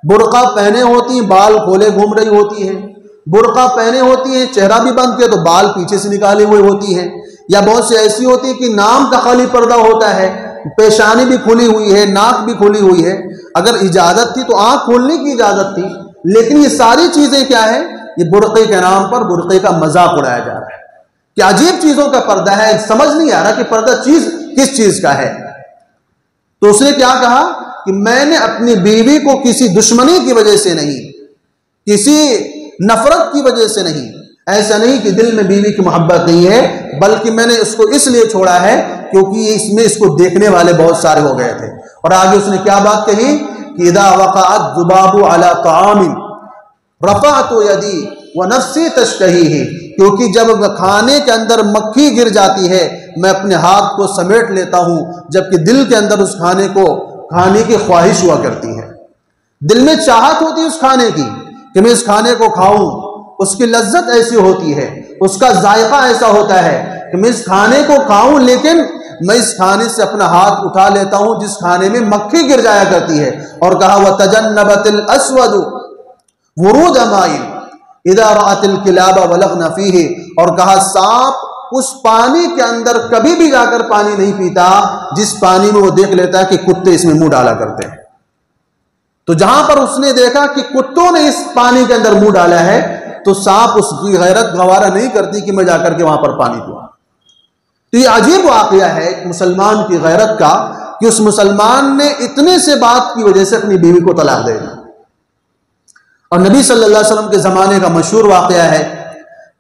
برقع پہنے ہوتی ہیں بال کھولے گھوم رہی ہوتی ہیں، برقع پہنے ہوتی ہیں چہرہ بھی بند کیا تو بال پیچھے سے نکالے ہوئے ہوتی ہیں، یا بہت سی ایسی ہوتی ہے کہ نام کا خالی پردہ ہوتا ہے، پیشانی بھی کھلی ہوئی ہے، ناک بھی کھلی ہوئی ہے، اگر اجازت تھی تو آنکھ کھولنے کی اجازت تھی، لیکن یہ ساری چیزیں کیا ہے؟ یہ برقعے کے نام پر برقعے کا مذاق اڑایا جا رہا ہے کہ عجیب چیزوں کا پردہ ہے، سمجھ نہیں آ رہا کہ پردہ چیز کس چیز کا ہے۔ تو اس نے کیا کہا کہ میں نے اپنی بیوی کو کسی دشمنی کی وجہ سے نہیں، کسی نفرت کی وجہ سے نہیں، ایسا نہیں کہ دل میں بیوی کی محبت نہیں ہے، بلکہ میں نے اس کو اس لیے چھوڑا ہے کیونکہ اس میں اس کو دیکھنے والے بہت سارے ہو گئے تھے۔ اور آگے اس نے کیا بات کہی کہ اذا وقعت ذباب علی طعام رفعت یدی ونفسی تشتہیہ، کیونکہ جب کھانے کے اندر مکھی گر جاتی ہے میں اپنے ہاتھ کو سمیٹ لیتا ہوں، جبکہ دل کے اندر اس کھانے کو کھانے کی خواہش ہوا کرتی ہے، دل میں چاہت ہوتی ہے اس کھانے کی کہ میں اس کھانے کو کھاؤں، اس کی لذت ایسی ہوتی ہے، اس کا ذائقہ ایسا ہوتا ہے کہ میں اس کھانے کو کھاؤں، لیکن میں اس کھانے سے اپنا ہاتھ اٹھا لیتا ہوں جس کھانے میں مکھی گر جایا کرتی ہے۔ اور کہا وَتَجَنَّبَتِ الْأَسْوَدُ وُرُودَ مَائِن اِذَا رَأَتِ الْكِلَابَ وَلَغْنَ فِيهِ، اور کہا سانپ اس پانی کے اندر کبھی بھی جا کر پانی نہیں پیتا جس پانی میں وہ دیکھ لیتا ہے کہ کتے اس میں منہ ڈالا کرتے ہیں۔ تو جہاں پر اس نے دیکھا کہ کتوں نے اس پانی کے اندر منہ ڈالا ہے تو سانپ اس کی غیرت گوارا نہیں کرتی کہ میں جا کر کے وہاں پر پانی پیوں۔ تو یہ عجیب واقعہ ہے ایک مسلمان کی غیرت کا کہ اس مسلمان نے اتنے سے بات کی وجہ سے اپنی بیوی کو طلاق دے دی۔ اور نبی صلی اللہ علیہ وسلم کے زمانے کا مشہور واقعہ ہے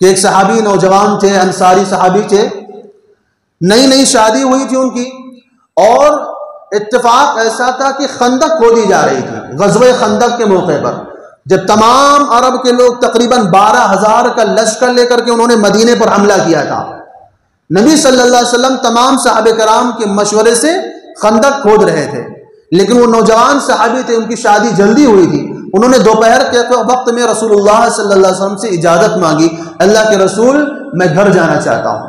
کہ ایک صحابی نوجوان تھے، انصاری صحابی تھے، نئی نئی شادی ہوئی تھی ان کی، اور اتفاق ایسا تھا کہ خندق کھودی جا رہی تھی۔ غزوہ خندق کے موقع پر جب تمام عرب کے لوگ تقریباً 12,000 کا لشکر لے کر کے انہوں نے مدینے پر حملہ کیا تھا، نبی صلی اللہ علیہ وسلم تمام صحابہ کرام کے مشورے سے خندق کھود رہے تھے، لیکن وہ نوجوان صحابی تھے، ان کی شادی جلدی ہوئی تھی، انہوں نے دوپہر کے وقت میں رسول اللہ صلی اللہ علیہ وسلم سے اجازت مانگی، اللہ کے رسول میں گھر جانا چاہتا ہوں۔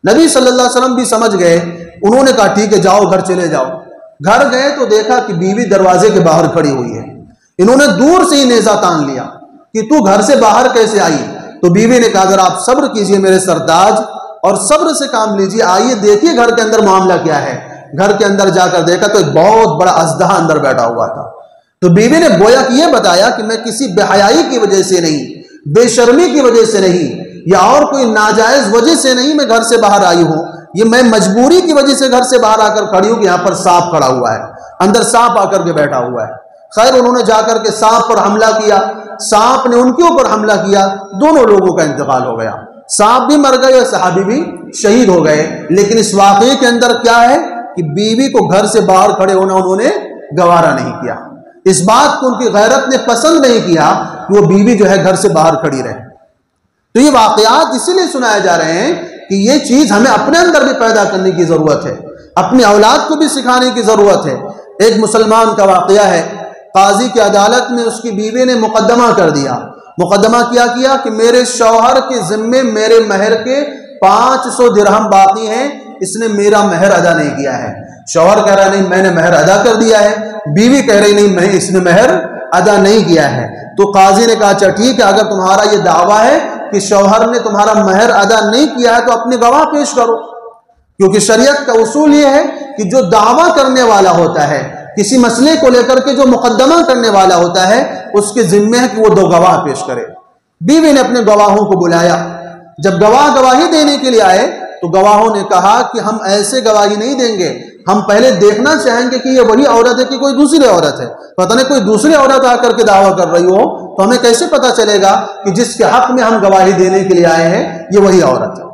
نبی صلی اللہ علیہ وسلم بھی سمجھ گئے، انہوں نے کہا ٹھیک ہے جاؤ، گھر چلے جاؤ۔ گھر گئے تو دیکھا کہ بیوی دروازے کے باہر کھڑی ہوئی ہے، انہوں نے دور سے ہی نیزہ تان لیا کہ تو گھر سے باہر کیسے آئی؟ تو بیوی نے کہا ذرا آپ صبر کیجئے میرے سرتاج اور صبر سے کام لیجئے، آئیے دیکھیے گھر کے اندر معاملہ کیا ہے۔ گھر کے اندر جا کر دیکھا تو ایک بہت بڑا اژدہا اندر بیٹھا ہوا تھا۔ تو بیوی نے گویا کہ یہ بتایا کہ میں کسی بے حیائی کی وجہ سے نہیں، بے شرمی کی وجہ سے نہیں، یا اور کوئی ناجائز وجہ سے نہیں میں گھر سے باہر آئی ہوں، یہ میں مجبوری کی وجہ سے گھر سے باہر آ کر کھڑی ہوں کہ یہاں پر سانپ کھڑا ہوا ہے، اندر سانپ آ کر کے بیٹھا ہوا ہے۔ خیر انہوں نے جا کر کے سانپ پر حملہ کیا، سانپ نے ان کے اوپر حملہ کیا، دونوں لوگوں کا انتقال ہو گیا، سانپ بھی مر گئے اور صحابی بھی شہید ہو گئے۔ لیکن اس واقعے کے اندر کیا ہے کہ بیوی کو گھر سے باہر کھڑے ہونا انہوں نے گوارا نہیں کیا، اس بات کو ان کی غیرت نے پسند نہیں کیا کہ وہ بیوی جو ہے گھر سے باہر کھڑی رہے۔ تو یہ واقعات اسی لیے سنائے جا رہے ہیں کہ یہ چیز ہمیں اپنے اندر بھی پیدا کرنے کی ضرورت ہے، اپنی اولاد کو بھی سکھانے کی ضرورت ہے۔ ایک مسلمان کا واقعہ ہے، قاضی کی عدالت میں اس کی بیوی نے مقدمہ کر دیا۔ مقدمہ کیا کہ میرے شوہر کے ذمے میرے مہر کے 500 درہم باقی ہیں، اس نے میرا مہر ادا نہیں کیا ہے۔ شوہر کہہ رہا نہیں میں نے مہر ادا کر دیا ہے، بیوی کہہ رہی نہیں اس نے مہر ادا نہیں کیا ہے۔ تو قاضی نے کہا اچھا ٹھیک ہے، اگر تمہارا یہ دعویٰ ہے کہ شوہر نے تمہارا مہر ادا نہیں کیا ہے تو اپنے گواہ پیش کرو، کیونکہ شریعت کا اصول یہ ہے کہ جو دعویٰ کرنے والا ہوتا ہے کسی مسئلے کو لے کر کے، جو مقدمہ کرنے والا ہوتا ہے اس کے ذمے ہے کہ وہ 2 گواہ پیش کرے۔ بیوی نے اپنے گواہوں کو بلایا، جب گواہ گواہی دینے کے لیے آئے تو گواہوں نے کہا کہ ہم ایسے گواہی نہیں دیں گے، ہم پہلے دیکھنا چاہیں گے کہ یہ وہی عورت ہے کہ کوئی دوسری عورت ہے، پتہ نہیں کوئی دوسری عورت آ کر کے دعویٰ کر رہی ہو تو ہمیں کیسے پتہ چلے گا کہ جس کے حق میں ہم گواہی دینے کے لیے آئے ہیں یہ وہی عورت ہے۔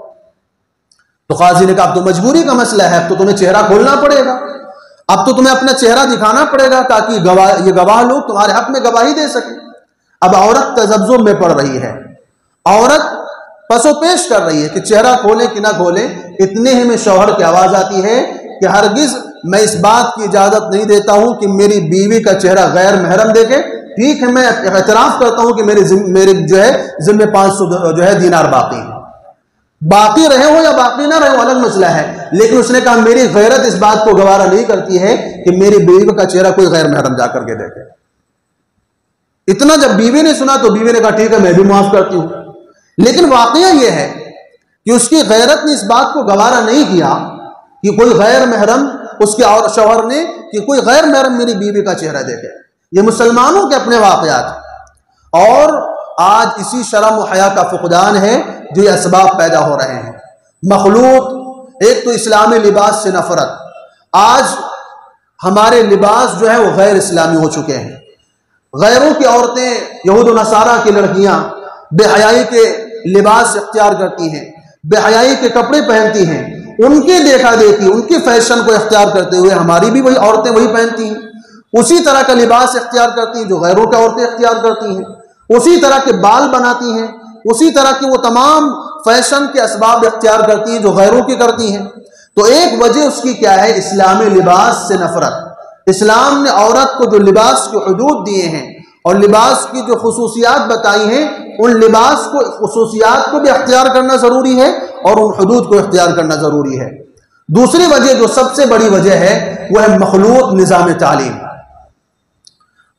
تو قاضی نے کہا اب تو مجبوری کا مسئلہ ہے، اب تو تمہیں چہرہ کھولنا پڑے گا، اب تو تمہیں اپنا چہرہ دکھانا پڑے گا تاکہ یہ گواہ لوگ تمہارے حق میں گواہی دے سکیں۔ اب عورت تذبذب میں پڑ رہی ہے، عورت پس و پیش کر رہی ہے کہ چہرہ کھولیں کہ نہ کھولیں۔ اتنے ہی میں شوہر کی آواز آتی ہے کہ ہرگز میں اس بات کی اجازت نہیں دیتا ہوں کہ میری بیوی کا چہرہ غیر محرم دیکھے۔ ٹھیک ہے میں اعتراف کرتا ہوں کہ میرے جو ہے ذمہ 500 جو ہے دینار باقی ہیں، باقی رہے ہو یا باقی نہ رہے ہو الگ مسئلہ ہے، لیکن اس نے کہا میری غیرت اس بات کو گوارا نہیں کرتی ہے کہ میری بیوی کا چہرہ کوئی غیر محرم جا کر کے دیکھے۔ اتنا جب بیوی نے سنا تو بیوی نے کہا ٹھیک ہے میں بھی معاف کرتی ہوں، لیکن واقعہ یہ ہے کہ اس کی غیرت نے اس بات کو گوارا نہیں کیا کہ کوئی غیر محرم، اس کے اور شوہر نے کہ کوئی غیر محرم میری بیوی کا چہرہ دیکھے۔ یہ مسلمانوں کے اپنے واقعات، اور آج اسی شرم و حیا کا فقدان ہے جو یہ اسباب پیدا ہو رہے ہیں۔ مخلوط، ایک تو اسلامی لباس سے نفرت، آج ہمارے لباس جو ہے وہ غیر اسلامی ہو چکے ہیں، غیروں کی عورتیں، یہود و نصارہ کی لڑکیاں، بے حیائی کے لباس اختیار کرتی ہیں، بے حیائی کے کپڑے پہنتی ہیں، ان کے دیکھا دیکھی، ان کے فیشن کو اختیار کرتے ہوئے ہماری بھی وہی عورتیں وہی پہنتی ہیں، اسی طرح کا لباس اختیار کرتی ہیں جو غیروں کی عورتیں اختیار کرتی ہیں، اسی طرح کے بال بناتی ہیں، اسی طرح کے وہ تمام فیشن کے اسباب اختیار کرتی ہیں جو غیروں کی کرتی ہیں۔ تو ایک وجہ اس کی کیا ہے؟ اسلامی لباس سے نفرت۔ اسلام نے عورت کو جو لباس کے حدود دیے ہیں اور لباس کی جو خصوصیات بتائی ہیں، ان لباس کو خصوصیات کو بھی اختیار کرنا ضروری ہے اور ان حدود کو اختیار کرنا ضروری ہے۔ دوسری وجہ جو سب سے بڑی وجہ ہے وہ ہے مخلوط نظام تعلیم۔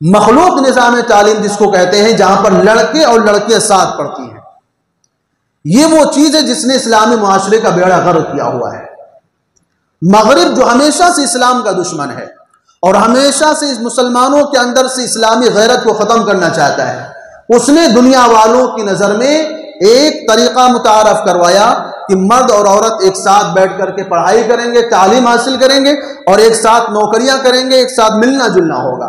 مخلوط نظام تعلیم جس کو کہتے ہیں، جہاں پر لڑکے اور لڑکیاں ساتھ پڑھتی ہیں، یہ وہ چیز ہے جس نے اسلامی معاشرے کا بیڑا غرق کیا ہوا ہے۔ مغرب جو ہمیشہ سے اسلام کا دشمن ہے اور ہمیشہ سے اس مسلمانوں کے اندر سے اسلامی غیرت کو ختم کرنا چاہتا ہے، اس نے دنیا والوں کی نظر میں ایک طریقہ متعارف کروایا کہ مرد اور عورت ایک ساتھ بیٹھ کر کے پڑھائی کریں گے، تعلیم حاصل کریں گے اور ایک ساتھ نوکریاں کریں گے، ایک ساتھ ملنا جلنا ہوگا۔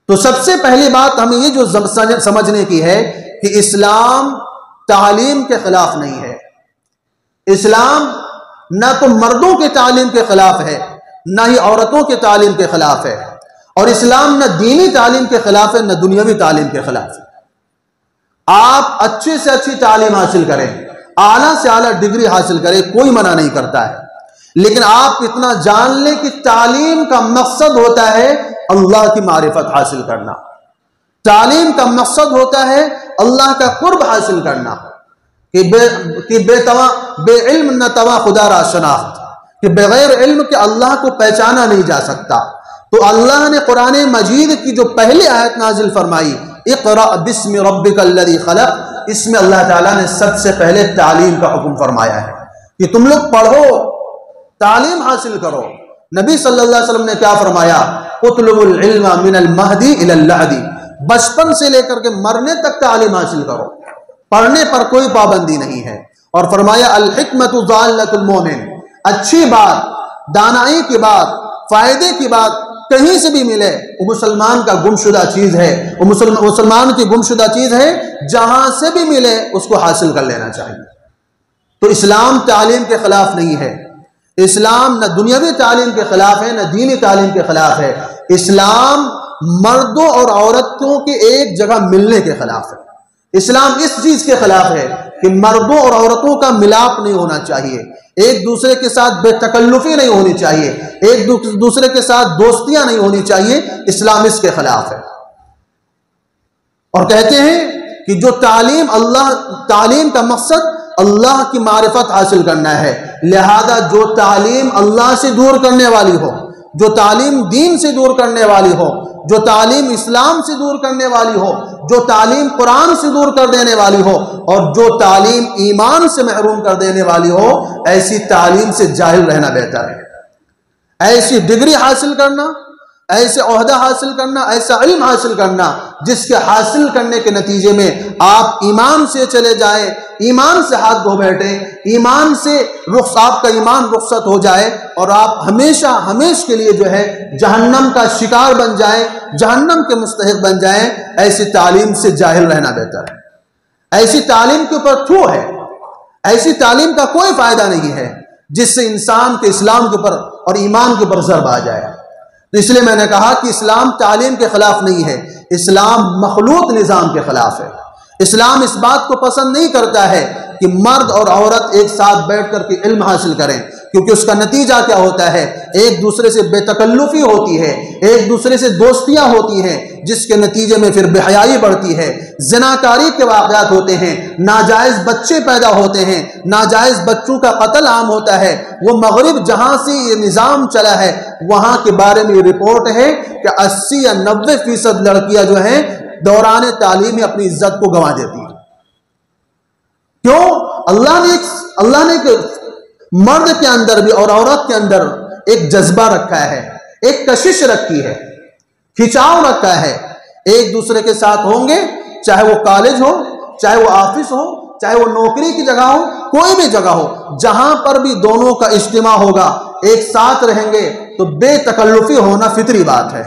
تو سب سے پہلی بات ہمیں یہ جو سمجھنے کی ہے کہ اسلام تعلیم کے خلاف نہیں ہے۔ اسلام نہ تو مردوں کے تعلیم کے خلاف ہے، نہ ہی عورتوں کے تعلیم کے خلاف ہے، اور اسلام نہ دینی تعلیم کے خلاف ہے، نہ دنیاوی تعلیم کے خلاف ہے۔ آپ اچھی سے اچھی تعلیم حاصل کریں، اعلیٰ سے اعلیٰ ڈگری حاصل کریں، کوئی منع نہیں کرتا ہے، لیکن آپ اتنا جان لیں کہ تعلیم کا مقصد ہوتا ہے اللہ کی معرفت حاصل کرنا، تعلیم کا مقصد ہوتا ہے اللہ کا قرب حاصل کرنا، کہ بے علم نہ توا خدا را شناخت، کہ بغیر علم کے اللہ کو پہچانا نہیں جا سکتا۔ تو اللہ نے قرآن مجید کی جو پہلی آیت نازل فرمائی، اقرأ بسم ربک الذی خلق، اس میں اللہ تعالیٰ نے سب سے پہلے تعلیم کا حکم فرمایا ہے کہ تم لوگ پڑھو، تعلیم حاصل کرو۔ نبی صلی اللہ علیہ وسلم نے کیا فرمایا؟ اطلب العلم من المہدی الی اللحدی، بچپن سے لے کر کے مرنے تک تعلیم حاصل کرو، پڑھنے پر کوئی پابندی نہیں ہے۔ اور فرمایا الحکمت ضالۃ المومن، اچھی بات، دانائی کی بات، فائدے کی بات کہیں سے بھی ملے وہ مسلمان کا گمشدہ چیز ہے، وہ مسلمان کی گمشدہ چیز ہے، جہاں سے بھی ملے اس کو حاصل کر لینا چاہیے۔ تو اسلام تعلیم کے خلاف نہیں ہے، اسلام نہ دنیاوی تعلیم کے خلاف ہے، نہ دینی تعلیم کے خلاف ہے، اسلام مردوں اور عورتوں کے ایک جگہ ملنے کے خلاف ہے۔ اسلام اس چیز کے خلاف ہے کہ مردوں اور عورتوں کا ملاپ نہیں ہونا چاہیے، ایک دوسرے کے ساتھ بے تکلفی نہیں ہونی چاہیے، ایک دوسرے کے ساتھ دوستیاں نہیں ہونی چاہیے، اسلام اس کے خلاف ہے۔ اور کہتے ہیں کہ جو تعلیم کا مقصد اللہ کی معرفت حاصل کرنا ہے، لہذا جو تعلیم اللہ سے دور کرنے والی ہو، جو تعلیم دین سے دور کرنے والی ہو، جو تعلیم اسلام سے دور کرنے والی ہو، جو تعلیم قرآن سے دور کر دینے والی ہو، اور جو تعلیم ایمان سے محروم کر دینے والی ہو، ایسی تعلیم سے جاہل رہنا بہتر ہے۔ ایسی ڈگری حاصل کرنا، ایسے عہدہ حاصل کرنا، ایسا علم حاصل کرنا جس کے حاصل کرنے کے نتیجے میں آپ ایمان سے چلے جائیں، ایمان سے ہاتھ دھو بیٹھیں، ایمان سے آپ کا ایمان رخصت ہو جائے اور آپ ہمیشہ کے لیے جو ہے جہنم کا شکار بن جائیں، جہنم کے مستحق بن جائیں، ایسی تعلیم سے جاہل رہنا بہتر ہے۔ ایسی تعلیم کے اوپر تھو ہے، ایسی تعلیم کا کوئی فائدہ نہیں ہے جس سے انسان کے اسلام کے اوپر اور ایمان کے اوپر ضرب آ جائے۔ تو اس لیے میں نے کہا کہ اسلام تعلیم کے خلاف نہیں ہے، اسلام مخلوط نظام کے خلاف ہے۔ اسلام اس بات کو پسند نہیں کرتا ہے کہ مرد اور عورت ایک ساتھ بیٹھ کر کے علم حاصل کریں، کیونکہ اس کا نتیجہ کیا ہوتا ہے؟ ایک دوسرے سے بے تکلفی ہوتی ہے، ایک دوسرے سے دوستیاں ہوتی ہیں، جس کے نتیجے میں پھر بے حیائی بڑھتی ہے، زناکاری کے واقعات ہوتے ہیں، ناجائز بچے پیدا ہوتے ہیں، ناجائز بچوں کا قتل عام ہوتا ہے۔ وہ مغرب جہاں سے یہ نظام چلا ہے وہاں کے بارے میں یہ رپورٹ ہے کہ 80 یا 90% لڑکیاں جو ہیں دوران تعلیم میں اپنی عزت کو گنوا دیتی ہیں۔ کیوں؟ اللہ نے مرد کے اندر بھی اور عورت کے اندر ایک جذبہ رکھا ہے، ایک کشش رکھی ہے، کھچاؤ رکھا ہے، ایک دوسرے کے ساتھ ہوں گے، چاہے وہ کالج ہو، چاہے وہ آفس ہو، چاہے وہ نوکری کی جگہ ہو، کوئی بھی جگہ ہو، جہاں پر بھی دونوں کا اجتماع ہوگا، ایک ساتھ رہیں گے تو بے تکلفی ہونا فطری بات ہے،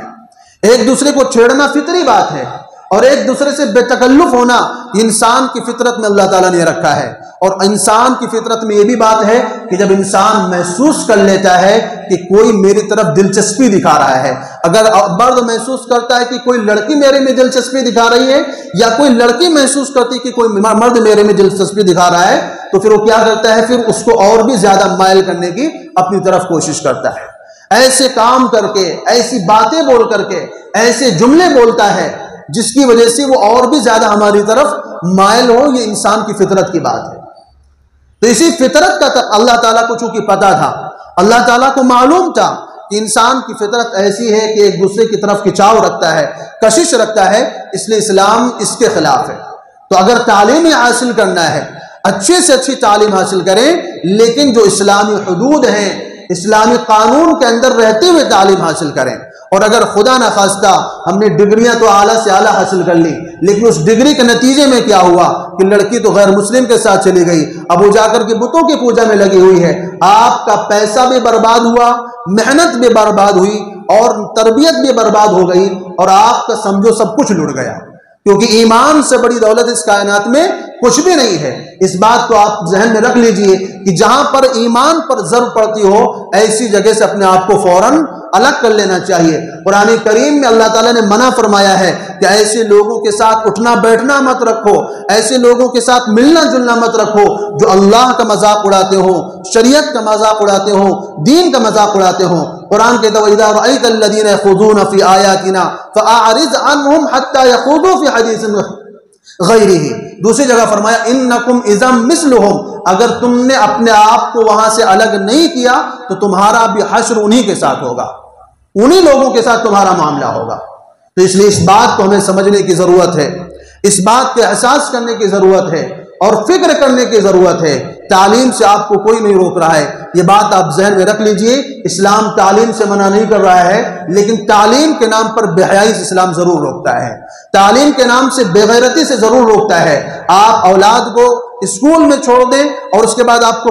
ایک دوسرے کو چھیڑنا فطری بات ہے، اور ایک دوسرے سے بے تکلف ہونا انسان کی فطرت میں اللہ تعالیٰ نے رکھا ہے۔ اور انسان کی فطرت میں یہ بھی بات ہے کہ جب انسان محسوس کر لیتا ہے کہ کوئی میری طرف دلچسپی دکھا رہا ہے، اگر مرد محسوس کرتا ہے کہ کوئی لڑکی میرے میں دلچسپی دکھا رہی ہے، یا کوئی لڑکی محسوس کرتی ہے کہ کوئی مرد میرے میں دلچسپی دکھا رہا ہے، تو پھر وہ کیا کرتا ہے؟ پھر اس کو اور بھی زیادہ مائل کرنے کی اپنی طرف کوشش کرتا ہے، ایسے کام کر کے، ایسی باتیں بول کر کے، ایسے جملے بولتا ہے جس کی وجہ سے وہ اور بھی زیادہ ہماری طرف مائل ہو۔ یہ انسان کی فطرت کی بات ہے۔ تو اسی فطرت کا اللہ تعالیٰ کو چونکہ پتا تھا، اللہ تعالیٰ کو معلوم تھا کہ انسان کی فطرت ایسی ہے کہ ایک دوسرے کی طرف کھچاؤ رکھتا ہے، کشش رکھتا ہے، اس لیے اسلام اس کے خلاف ہے۔ تو اگر تعلیم حاصل کرنا ہے، اچھے سے اچھی تعلیم حاصل کریں، لیکن جو اسلامی حدود ہیں، اسلامی قانون کے اندر رہتے ہوئے تعلیم حاصل کریں۔ اور اگر خدا نخواستہ ہم نے ڈگریاں تو اعلیٰ سے اعلیٰ حاصل کر لی، لیکن اس ڈگری کے نتیجے میں کیا ہوا کہ لڑکی تو غیر مسلم کے ساتھ چلی گئی، اب وہ جا کر کے بتوں کی پوجا میں لگی ہوئی ہے، آپ کا پیسہ بھی برباد ہوا، محنت بھی برباد ہوئی، اور تربیت بھی برباد ہو گئی، اور آپ کا سمجھو سب کچھ لٹ گیا، کیونکہ ایمان سے بڑی دولت اس کائنات میں کچھ بھی نہیں ہے۔ اس بات کو آپ ذہن میں رکھ لیجئے کہ جہاں پر ایمان پر ضرب پڑتی ہو، ایسی جگہ سے اپنے آپ کو فوراً الگ کر لینا چاہیے۔ قرآن کریم میں اللہ تعالیٰ نے منع فرمایا ہے کہ ایسے لوگوں کے ساتھ اٹھنا بیٹھنا مت رکھو، ایسے لوگوں کے ساتھ ملنا جلنا مت رکھو جو اللہ کا مذاق اڑاتے ہوں، شریعت کا مذاق اڑاتے ہوں، دین کا مذاق اڑاتے ہوں۔ قرآن کہتا ہے وَإِذَا رَأَيْتَ الَّذِينَ يَخُوضُونَ فِي آيَاتِنَا فَأَعْرِضْ عَنْهُمْ حَتَّى يَخُوضُوا فِي حَدِيثٍ غَيْرِهِ۔ دوسری جگہ فرمایا إِنَّكُمْ إِذًا مِثْلُهُمْ، اگر تم نے اپنے آپ کو وہاں سے الگ نہیں کیا تو تمہارا بھی حشر انہی کے ساتھ ہوگا، انہی لوگوں کے ساتھ تمہارا معاملہ ہوگا۔ تو اس لیے اس بات کو ہمیں سمجھنے کی ضرورت ہے، اس بات کے احساس کرنے کی ضرورت ہے، اور فکر کرنے کی ضرورت ہے۔ تعلیم سے آپ کو کوئی نہیں روک رہا ہے، یہ بات آپ ذہن میں رکھ لیجئے۔ اسلام تعلیم سے منع نہیں کر رہا ہے، لیکن تعلیم کے نام پر بے حیائی سے اسلام ضرور روکتا ہے، تعلیم کے نام سے بے غیرتی سے ضرور روکتا ہے۔ آپ اولاد کو اسکول میں چھوڑ دیں اور اس کے بعد آپ کو